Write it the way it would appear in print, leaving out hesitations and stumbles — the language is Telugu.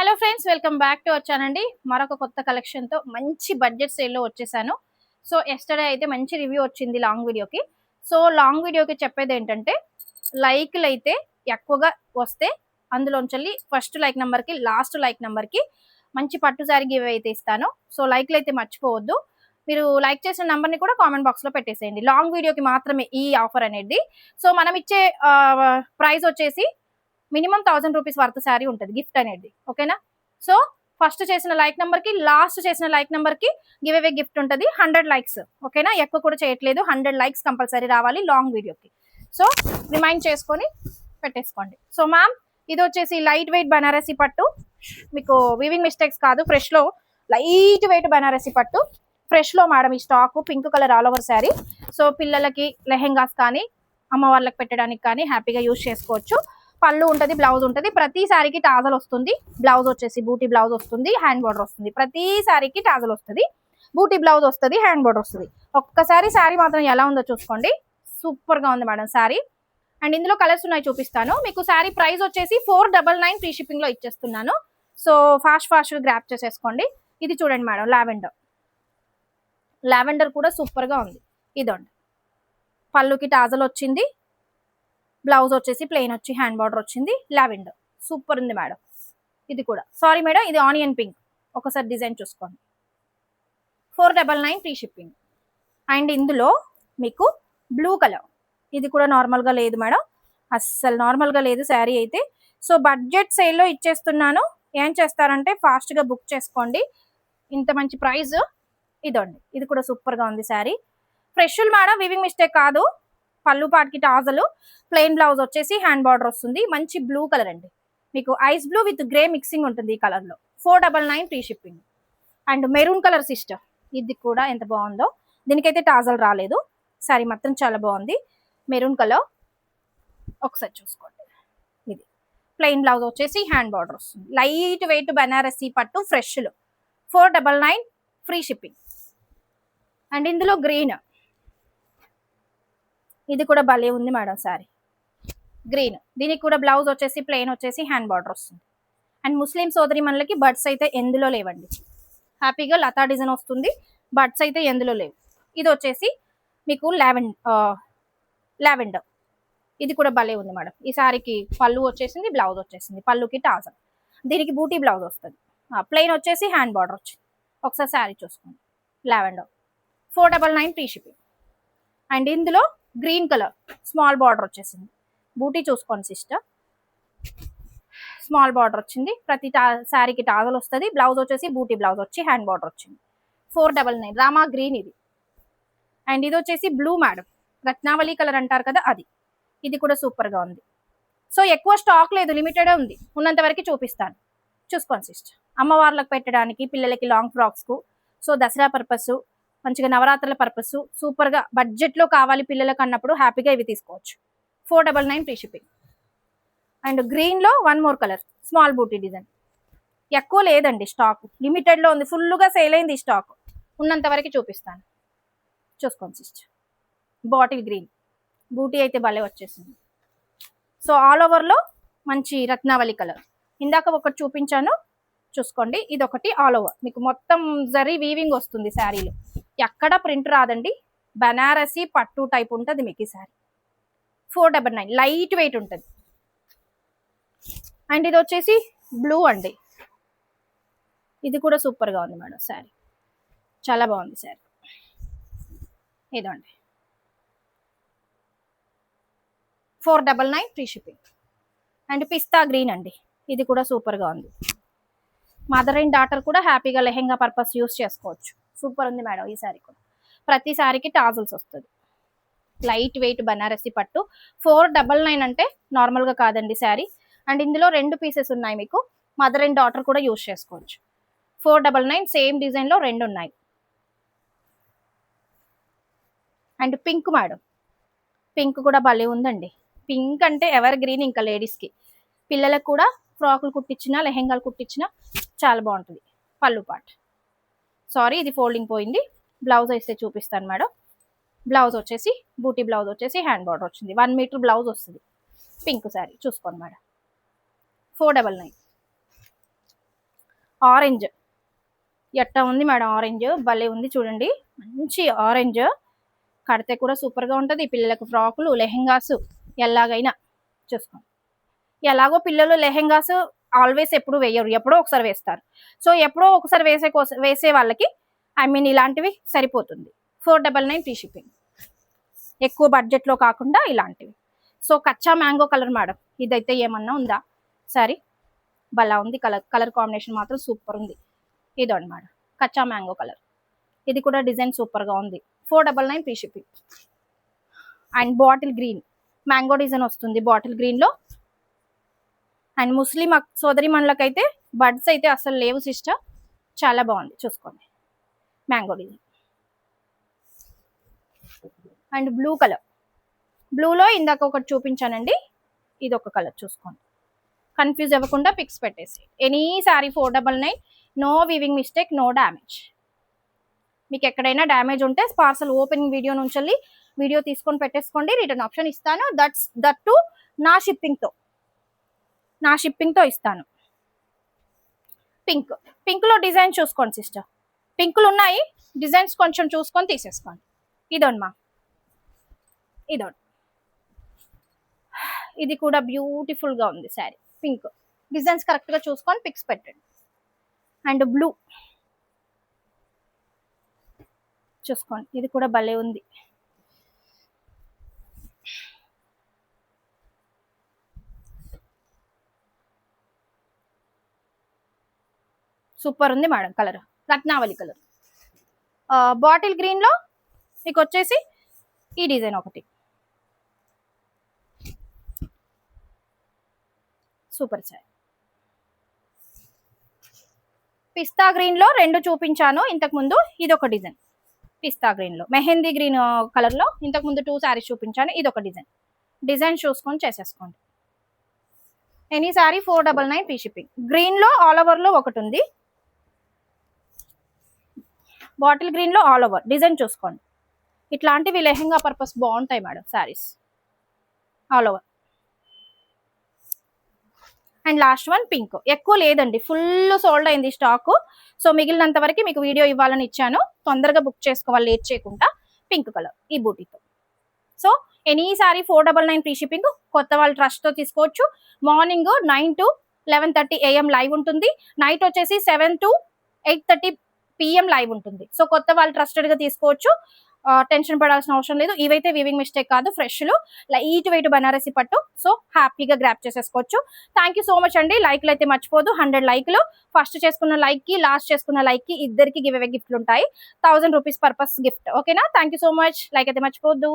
Hello friends, welcome back to our channel అండి. మరొక కొత్త కలెక్షన్ తో మంచి బడ్జెట్ సేల్ లో వచ్చేసాను. సో ఎస్టర్డే అయితే మంచి రివ్యూ వచ్చింది లాంగ్ వీడియోకి. సో లాంగ్ వీడియోకి చెప్పేది ఏంటంటే, లైక్లు అయితే ఎక్కువగా వస్తే అందులోంచి ఫస్ట్ లైక్ నెంబర్ కి లాస్ట్ లైక్ నెంబర్ కి మంచి పట్టు శారీ గివ్ అయితే ఇస్తాను. సో లైక్లు అయితే మర్చిపోవద్దు. మీరు లైక్ చేసిన నెంబర్ ని కూడా కామెంట్ బాక్స్ లో పెట్టేసేయండి. లాంగ్ వీడియోకి మాత్రమే ఈ ఆఫర్ అనేది. సో మనం ఇచ్చే ప్రైస్ వచ్చేసి మినిమం 1000 రూపీస్ వర్త్ శారీ ఉంటుంది గిఫ్ట్ అనేది. ఓకేనా? సో ఫస్ట్ చేసిన లైక్ నెంబర్ కి లాస్ట్ చేసిన లైక్ నెంబర్ కి గివ్ అవే గిఫ్ట్ ఉంటుంది. 100 లైక్స్. ఓకేనా? ఎక్కువ కూడా చేయట్లేదు, 100 లైక్స్ కంపల్సరీ రావాలి లాంగ్ వీడియోకి. సో రిమైండ్ చేసుకొని పెట్టేసుకోండి. సో మ్యామ్, ఇది వచ్చేసి లైట్ వెయిట్ బనారసి పట్టు. మీకు వీవింగ్ మిస్టేక్స్ కాదు, ఫ్రెష్ లో లైట్ వెయిట్ బనారసి పట్టు ఫ్రెష్ లో మేడం. ఈ stock pink colour all over sari. So పిల్లలకి లెహెంగాస్ కానీ అమ్మ వాళ్ళకి పెట్టడానికి కానీ హ్యాపీగా యూజ్ చేసుకోవచ్చు. పళ్ళు ఉంటుంది, బ్లౌజ్ ఉంటుంది. ప్రతి సారీకి టాజల్ వస్తుంది. బ్లౌజ్ వచ్చేసి బూటీ బ్లౌజ్ వస్తుంది, హ్యాండ్ బోర్డర్ వస్తుంది. ప్రతి సారీకి టాజల్ వస్తుంది, బూటీ బ్లౌజ్ వస్తుంది, హ్యాండ్ బోర్డర్ వస్తుంది. ఒక్కసారి శారీ మాత్రం ఎలా ఉందో చూసుకోండి. సూపర్ గా ఉంది మేడం శారీ. అండ్ ఇందులో కలర్స్ ఉన్నాయి, చూపిస్తాను మీకు. శారీ ప్రైస్ వచ్చేసి 499 ఫ్రీ షిప్పింగ్ లో ఇచ్చేస్తున్నాను. సో ఫాస్ట్ గ్రాప్ చేసేసుకోండి. ఇది చూడండి మేడం, లావెండర్ కూడా సూపర్ గా ఉంది. ఇదండి పళ్ళుకి టాజల్ వచ్చింది, బ్లౌజ్ వచ్చేసి ప్లెయిన్ వచ్చి హ్యాండ్ బార్డర్ వచ్చింది. లావెండర్ సూపర్ ఉంది మేడం. ఇది కూడా సారీ మేడం, ఇది ఆనియన్ పింక్. ఒకసారి డిజైన్ చూసుకోండి. 499 ఫ్రీ షిప్పింగ్. అండ్ ఇందులో మీకు బ్లూ కలర్, ఇది కూడా నార్మల్గా లేదు మేడం, అస్సలు నార్మల్గా లేదు శారీ అయితే. సో బడ్జెట్ సేల్లో ఇచ్చేస్తున్నాను. ఏం చేస్తారంటే ఫాస్ట్గా బుక్ చేసుకోండి. ఇంత మంచి ప్రైస్. ఇదండి, ఇది కూడా సూపర్గా ఉంది sari. Fresh madam, weaving mistake కాదు. పళ్ళు పాటికి టాజలు, ప్లెయిన్ బ్లౌజ్ వచ్చేసి హ్యాండ్ బార్డర్ వస్తుంది. మంచి బ్లూ కలర్ అండి, మీకు ice blue with grey mixing ఉంటుంది ఈ కలర్ లో. 499 free shipping. And maroon colour sister, ఇది కూడా ఎంత బాగుందో. దీనికైతే టాజల్ రాలేదు, సారీ మాత్రం చాలా బాగుంది. మెరూన్ కలర్ ఒకసారి చూసుకోండి. ఇది ప్లెయిన్ బ్లౌజ్ వచ్చేసి హ్యాండ్ బార్డర్ వస్తుంది. లైట్ వెయిట్ బనారసి పట్టు ఫ్రెష్ లో 499 ఫ్రీ షిప్పింగ్. అండ్ ఇందులో గ్రీన్, ఇది కూడా భలే ఉంది మేడం శారీ. గ్రీన్, దీనికి కూడా బ్లౌజ్ వచ్చేసి ప్లెయిన్ వచ్చేసి హ్యాండ్ బార్డర్ వస్తుంది. అండ్ ముస్లిం సోదరి మనలకి బడ్స్ అయితే ఎందులో లేవండి. హ్యాపీగా లతా డిజైన్ వస్తుంది, బడ్స్ అయితే ఎందులో లేవు. ఇది వచ్చేసి మీకు లావెండర్, ఇది కూడా భలే ఉంది మేడం. ఈ శారీకి పళ్ళు వచ్చేసింది, బ్లౌజ్ వచ్చేసింది. పళ్ళుకి టాజల్, దీనికి బూటీ బ్లౌజ్ వస్తుంది. ప్లెయిన్ వచ్చేసి హ్యాండ్ బార్డర్ వచ్చింది. ఒకసారి శారీ చూసుకోండి. Lavender 499 free shipping. అండ్ ఇందులో గ్రీన్ కలర్ స్మాల్ బార్డర్ వచ్చేసింది. బూటీ చూసుకోండి సిస్టర్, స్మాల్ బార్డర్ వచ్చింది. ప్రతి శారీకి టాజల్ వస్తుంది. బ్లౌజ్ వచ్చేసి బూటీ బ్లౌజ్ వచ్చి హ్యాండ్ బార్డర్ వచ్చింది. 499 రామా గ్రీన్ ఇది. అండ్ ఇది వచ్చేసి బ్లూ మేడం, రత్నావళి కలర్ అంటారు కదా అది. ఇది కూడా సూపర్ గా ఉంది. సో ఎక్కువ స్టాక్ లేదు, లిమిటెడ్ ఉంది. ఉన్నంత వరకు చూపిస్తాను, చూసుకోండి సిస్టర్. అమ్మవార్లకు పెట్టడానికి, పిల్లలకి లాంగ్ ఫ్రాక్స్ కు, సో దసరా పర్పస్, మంచిగా నవరాత్రుల పర్పస్, సూపర్ గా బడ్జెట్ లో కావాలి పిల్లలకు అన్నప్పుడు హ్యాపీగా ఇవి తీసుకోవచ్చు. 499 ఫ్రీ షిప్పింగ్. అండ్ గ్రీన్ లో వన్ మోర్ కలర్ స్మాల్ బూటీ డిజైన్. ఎక్కువ లేదండి స్టాక్, లిమిటెడ్ లో ఉంది. ఫుల్ గా సేల్ అయింది ఈ స్టాక్. ఉన్నంత వరకు చూపిస్తాను, చూసుకోండి సిస్టర్. బాటిల్ గ్రీన్ బూటీ అయితే భలే వచ్చేసింది. సో ఆల్ ఓవర్ లో మంచి రత్నావళి కలర్. ఇందాక ఒకటి చూపించాను, చూసుకోండి. ఇది ఒకటి ఆల్ ఓవర్ మీకు మొత్తం జరీ వీవింగ్ వస్తుంది శారీలో. ఎక్కడ ప్రింట్ రాదండి, బనారసి పట్టు టైప్ ఉంటుంది మీకు ఈ శారీ. 499 లైట్ వెయిట్ ఉంటుంది. అండ్ ఇది వచ్చేసి బ్లూ అండి, ఇది కూడా సూపర్ గా ఉంది మేడం శారీ, చాలా బాగుంది శారీ. ఇదండి 499 free shipping. And pista green అండి, ఇది కూడా సూపర్ గా ఉంది. మదర్ అండ్ డాటర్ కూడా హ్యాపీగా లెహెంగా పర్పస్ యూస్ చేసుకోవచ్చు. సూపర్ ఉంది మేడం ఈ శారీ కూడా. ప్రతి శారీకి టాజల్స్ వస్తుంది. లైట్ వెయిట్ బనారసి పట్టు. 499 అంటే నార్మల్గా కాదండి శారీ. అండ్ ఇందులో 2 పీసెస్ ఉన్నాయి మీకు, మదర్ అండ్ డాటర్ కూడా యూస్ చేసుకోవచ్చు. 499 సేమ్ డిజైన్ లో 2 ఉన్నాయి. అండ్ పింక్ మేడం, పింక్ కూడా భలే ఉందండి. పింక్ అంటే ఎవర్ గ్రీన్ ఇంకా లేడీస్కి. పిల్లలకు కూడా ఫ్రాకులు కుట్టించినా, లెహెంగాలు కుట్టించినా చాలా బాగుంటుంది. పళ్ళు పాట్, సారీ ఇది ఫోల్డింగ్ పోయింది. బ్లౌజ్ అయితే చూపిస్తాను మేడం. బ్లౌజ్ వచ్చేసి బూటీ బ్లౌజ్ వచ్చేసి హ్యాండ్ బార్డర్ వచ్చింది. 1 మీటర్ బ్లౌజ్ వస్తుంది. పింక్ శారీ చూసుకోండి మేడం. 499. ఆరెంజ్ ఎట్టా ఉంది మేడం, ఆరెంజ్ భలే ఉంది చూడండి, మంచి ఆరెంజ్. కడితే కూడా సూపర్గా ఉంటుంది. పిల్లలకు ఫ్రాకులు, లెహెంగాస్ ఎలాగైనా చూసుకోండి. ఎలాగో పిల్లలు లెహెంగాస్ ఆల్వేస్ ఎప్పుడు వేయరు, ఎప్పుడో ఒకసారి వేస్తారు. సో ఎప్పుడో ఒకసారి వేసే వాళ్ళకి ఇలాంటివి సరిపోతుంది. 499 ఫ్రీ షిప్పింగ్, ఎక్కువ బడ్జెట్లో కాకుండా ఇలాంటివి. సో కచ్చా మ్యాంగో కలర్ మేడం, ఇదైతే ఏమన్నా ఉందా సారీ, భలా ఉంది. కలర్ కాంబినేషన్ మాత్రం సూపర్ ఉంది. ఇదండి మేడం కచ్చా మ్యాంగో కలర్, ఇది కూడా డిజైన్ సూపర్గా ఉంది. 499 free shipping. And bottle green mango design వస్తుంది బాటిల్ గ్రీన్లో. అండ్ ముస్లిం సోదరి మనలకైతే బడ్స్ అయితే అసలు లేవు సిస్టర్, చాలా బాగుంది చూసుకోండి mango design. And blue colour, బ్లూలో ఇందాక ఒకటి చూపించానండి, ఇది ఒక కలర్ చూసుకోండి. కన్ఫ్యూజ్ అవ్వకుండా పిక్స్ పెట్టేసి. Any sari 499, no weaving mistake, no damage. మీకు ఎక్కడైనా డ్యామేజ్ ఉంటే పార్సల్ ఓపెనింగ్ వీడియో నుంచి వీడియో తీసుకొని పెట్టేసుకోండి, రిటర్న్ ఆప్షన్ ఇస్తాను. దట్ టు నా షిప్పింగ్తో ఇస్తాను. పింక్లో డిజైన్ చూసుకోండి సిస్టర్, పింకులు ఉన్నాయి, డిజైన్స్ కొంచెం చూసుకొని తీసేసుకోండి. ఇదోండి, ఇది కూడా బ్యూటిఫుల్గా ఉంది శారీ. పింక్ డిజైన్స్ కరెక్ట్గా చూసుకొని పిక్స్ పెట్టండి. అండ్ బ్లూ చూసుకోండి, ఇది కూడా భలే ఉంది. సూపర్ ఉంది మేడం కలర్, రత్నావళి కలర్. బాటిల్ గ్రీన్లో మీకు వచ్చేసి ఈ డిజైన్ ఒకటి సూపర్ సారీ. పిస్తా గ్రీన్లో 2 చూపించాను ఇంతకుముందు, ఇది ఒక డిజైన్. పిస్తా గ్రీన్లో మెహందీ గ్రీన్ కలర్లో ఇంతకుముందు 2 శారీస్ చూపించాను, ఇది ఒక డిజైన్ చూసుకొని చేసేసుకోండి. Any sari 499 free shipping. గ్రీన్లో ఆల్ ఓవర్లో ఒకటి ఉంది, బాటిల్ గ్రీన్లో ఆల్ ఓవర్ డిజైన్ చూసుకోండి. ఇట్లాంటివి లెహెంగా పర్పస్ బాగుంటాయి madam saris, all over. And last one pink, ఎక్కువ లేదండి, ఫుల్ సోల్డ్ అయింది స్టాక్. సో మిగిలినంత వరకు మీకు వీడియో ఇవ్వాలని ఇచ్చాను, తొందరగా బుక్ చేసుకోవాలి లేట్ చేయకుండా. పింక్ కలర్ ఈ బూటీతో. So any sari 499 free shipping. కొత్త వాళ్ళు ట్రస్ట్తో తీసుకోవచ్చు. మార్నింగ్ 9 to 11:30 AM లైవ్ ఉంటుంది, నైట్ వచ్చేసి 7 to 8:30 PM లైవ్ ఉంటుంది. సో కొత్త వాళ్ళు ట్రస్టెడ్గా తీసుకోవచ్చు, టెన్షన్ పడాల్సిన అవసరం లేదు. ఇవైతే వీవింగ్ మిస్టేక్ కాదు, ఫ్రెష్లు లైట్ వెయిట్ బనారసి పట్టు. సో హ్యాపీగా గ్రాప్ చేసేసుకోవచ్చు. థ్యాంక్ యూ సో మచ్ అండి. లైక్లు అయితే మర్చిపోదు, 100 లైక్లు. ఫస్ట్ చేసుకున్న లైక్కి లాస్ట్ చేసుకున్న లైక్కి ఇద్దరికి గివ్ అవే గిఫ్ట్లు ఉంటాయి. 1000 రూపీస్ పర్పస్ గిఫ్ట్. ఓకేనా? Thank you so much. Like అయితే మర్చిపోద్దు.